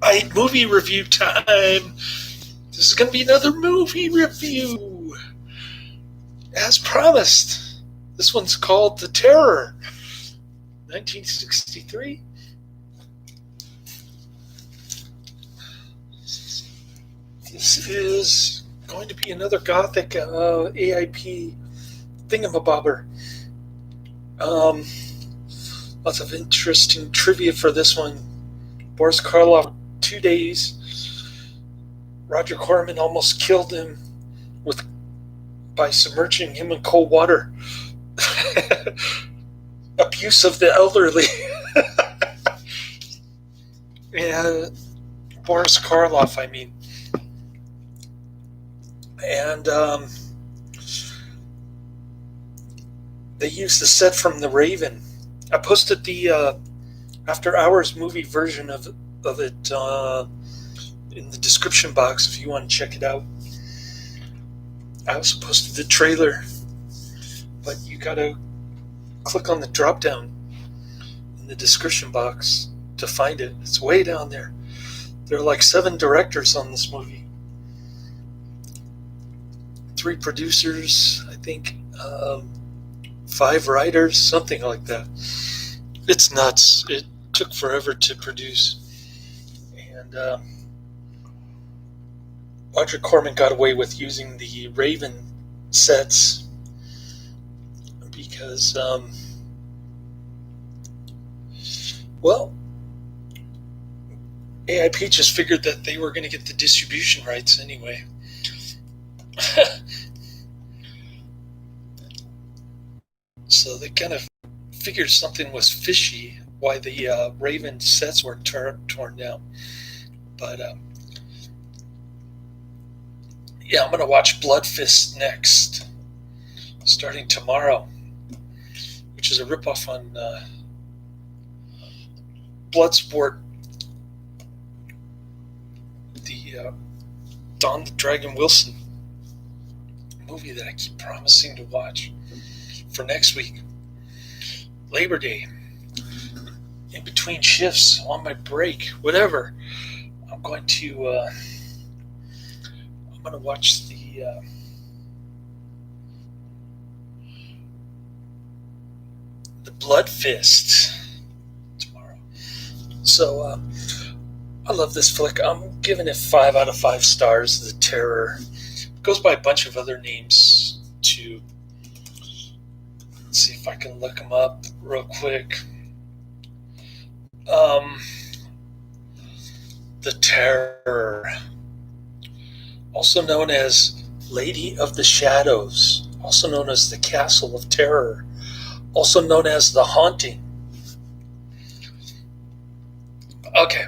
right, movie review time. This is going to be another movie review. As promised, this one's called The Terror, 1963. This is going to be another gothic AIP thingamabobber. Lots of interesting trivia for this one. Boris Karloff, 2 days. Roger Corman almost killed him by submerging him in cold water. Abuse of the elderly. And Boris Karloff, I mean. And they used the set from The Raven. I posted the After Hours movie version of it in the description box if you want to check it out. I also posted the trailer, but you gotta click on the drop down in the description box to find it. It's way down there. There are like 7 directors on this movie. 3 producers, I think, 5 writers, something like that. It's nuts. It took forever to produce. And Roger Corman got away with using the Raven sets because, AIP just figured that they were going to get the distribution rights anyway. So they kind of figured something was fishy, why the Raven sets were torn down. But yeah, I'm going to watch Blood Fist next, starting tomorrow, which is a ripoff on Bloodsport, the Don the Dragon Wilson movie that I keep promising to watch for next week. Labor Day, in between shifts, on my break, whatever, I'm going to watch the Blood Fist tomorrow. So I love this flick. I'm giving it 5 out of 5 stars. The Terror. It goes by a bunch of other names too. Let's see if I can look them up real quick. The Terror, also known as Lady of the Shadows, also known as the Castle of Terror, also known as The Haunting. Okay.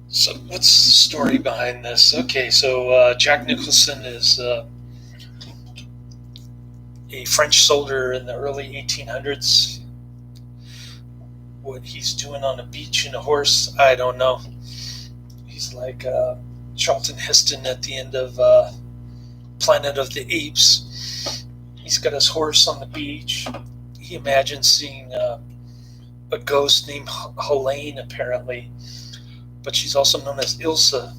So what's the story behind this? Okay, so Jack Nicholson is a French soldier in the early 1800s. What he's doing on a beach in a horse, I don't know. He's like Charlton Heston at the end of Planet of the Apes. He's got his horse on the beach. He imagines seeing a ghost named Helene, apparently. But she's also known as Ilsa.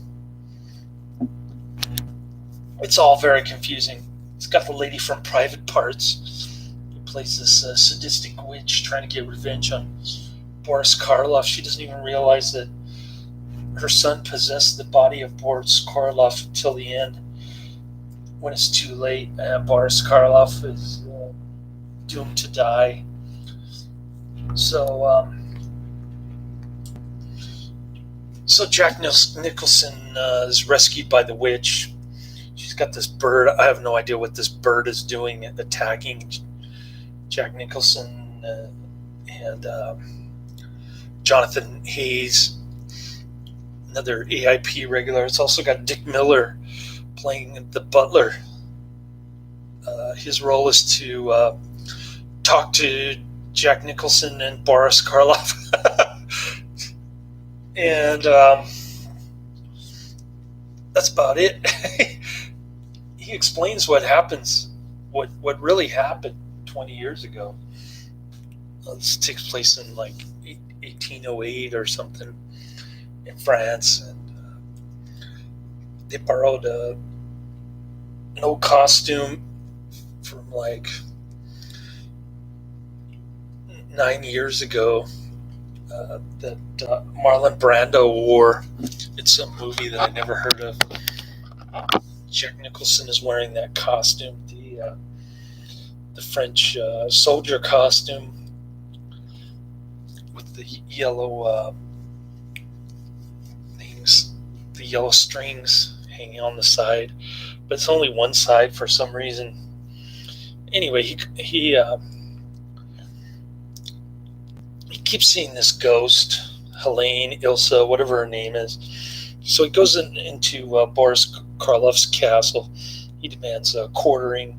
It's all very confusing. It's got the lady from Private Parts, who plays this sadistic witch trying to get revenge on Boris Karloff. She doesn't even realize that her son possessed the body of Boris Karloff until the end, when it's too late. Boris Karloff is doomed to die. So Jack Nicholson is rescued by the witch. She's got this bird. I have no idea what this bird is doing, attacking Jack Nicholson and Jonathan Haze, another AIP regular. It's also got Dick Miller playing the butler. His role is to talk to Jack Nicholson and Boris Karloff. And that's about it. He explains what happens, what really happened 20 years ago. This takes place in like 1808 or something. in France, and they borrowed an old costume from like 9 years ago that Marlon Brando wore. It's a movie that I never heard of. Jack Nicholson is wearing that costume, the French soldier costume with the yellow things, the yellow strings hanging on the side, but it's only one side for some reason. Anyway, he keeps seeing this ghost, Helene, Ilsa, whatever her name is. So he goes into Boris Karloff's castle. He demands quartering,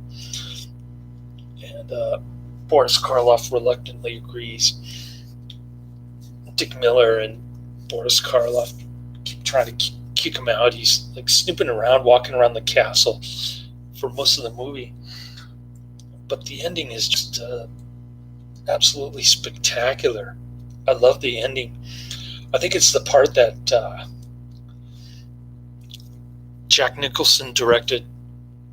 and Boris Karloff reluctantly agrees. Dick Miller and Boris Karloff keep trying to kick him out. He's like snooping around, walking around the castle for most of the movie. But the ending is just absolutely spectacular. I love the ending. I think it's the part that Jack Nicholson directed,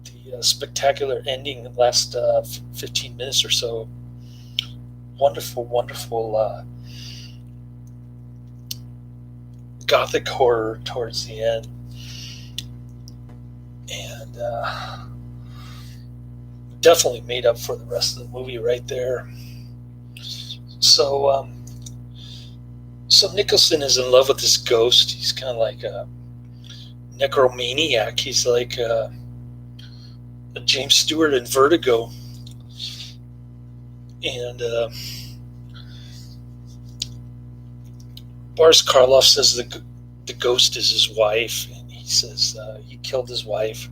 the spectacular ending in the last 15 minutes or so. Wonderful, wonderful gothic horror towards the end. And definitely made up for the rest of the movie right there. So Nicholson is in love with this ghost. He's kind of like a necromaniac. He's like a James Stewart in Vertigo. And Boris Karloff says the ghost is his wife, and he says he killed his wife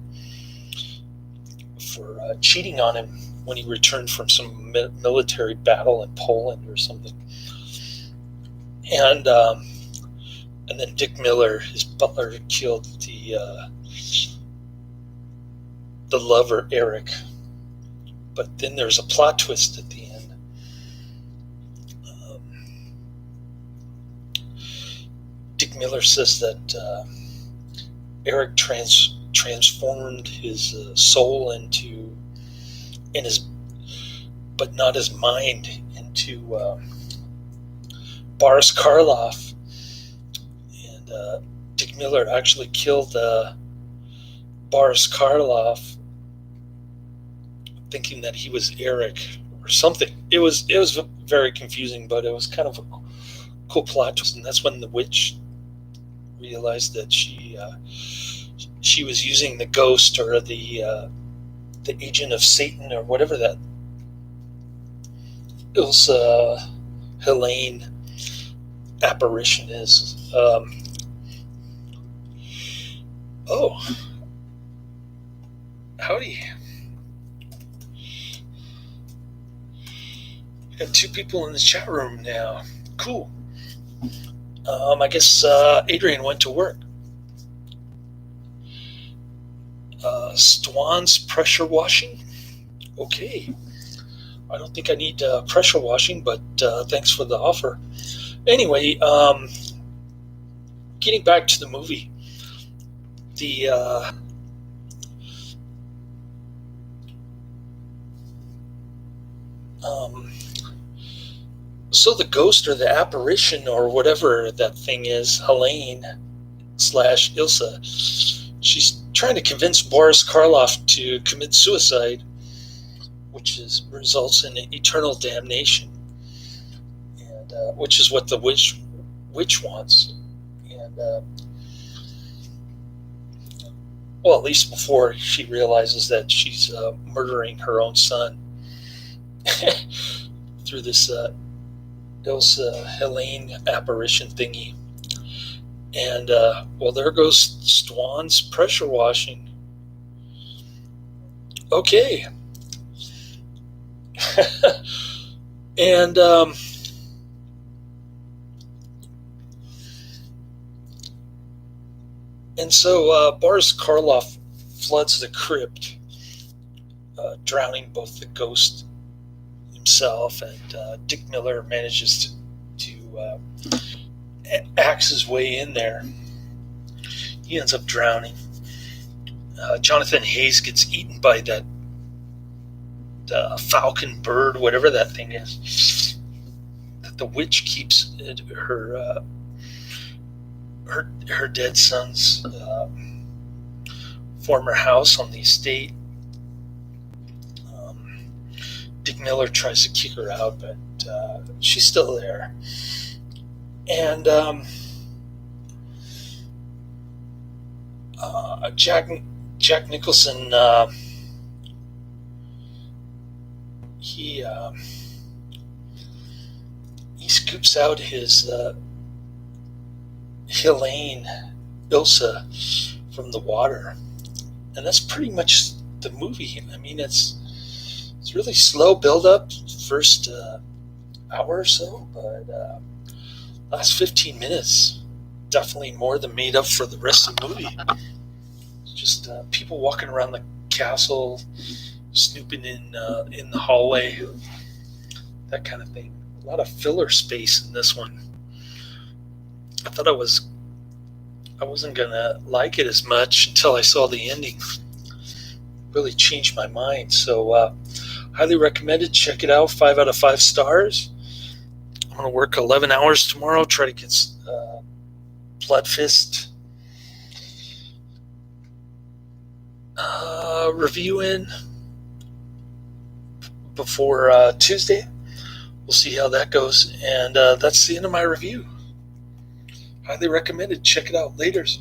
for cheating on him when he returned from some military battle in Poland or something. And then Dick Miller, his butler, killed the lover, Eric. But then there's a plot twist at the end. Dick Miller says that Eric transformed his soul but not his mind, into Boris Karloff. And Dick Miller actually killed Boris Karloff, thinking that he was Eric or something. It was very confusing, but it was kind of a cool plot twist. And that's when the witch realized that she was using the ghost, or the agent of Satan, or whatever that Helene apparition is. Howdy. Got two people in the chat room now. Cool. I guess Adrian went to work. Stwan's pressure washing. Okay. I don't think I need pressure washing, but thanks for the offer. Anyway, getting back to the movie. So the ghost, or the apparition, or whatever that thing is, Helene / Ilsa, she's trying to convince Boris Karloff to commit suicide, which results in eternal damnation, and which is what the witch wants. And well, at least before she realizes that she's murdering her own son through this Ilsa Helene apparition thingy. And well, there goes Stwan's pressure washing. Okay. And so Boris Karloff floods the crypt, drowning both the ghost himself, and Dick Miller manages to hacks his way in there. He ends up drowning. Jonathan Haze gets eaten by that falcon bird, whatever that thing is, that the witch keeps at her dead son's former house on the estate. Dick Miller tries to kick her out, but she's still there. And Jack Nicholson, he scoops out his Helene Ilsa from the water, and that's pretty much the movie. I mean, it's really slow build up first hour or so, but last 15 minutes definitely more than made up for the rest of the movie. It's just people walking around the castle, snooping in the hallway, that kind of thing. A lot of filler space in this one. I thought I wasn't gonna like it as much until I saw the ending. Really changed my mind. So highly recommended. Check it out. 5 out of 5 stars. I'm gonna work 11 hours tomorrow. Try to get Blood Fist review in before Tuesday. We'll see how that goes. And that's the end of my review. Highly recommended. Check it out. Laters.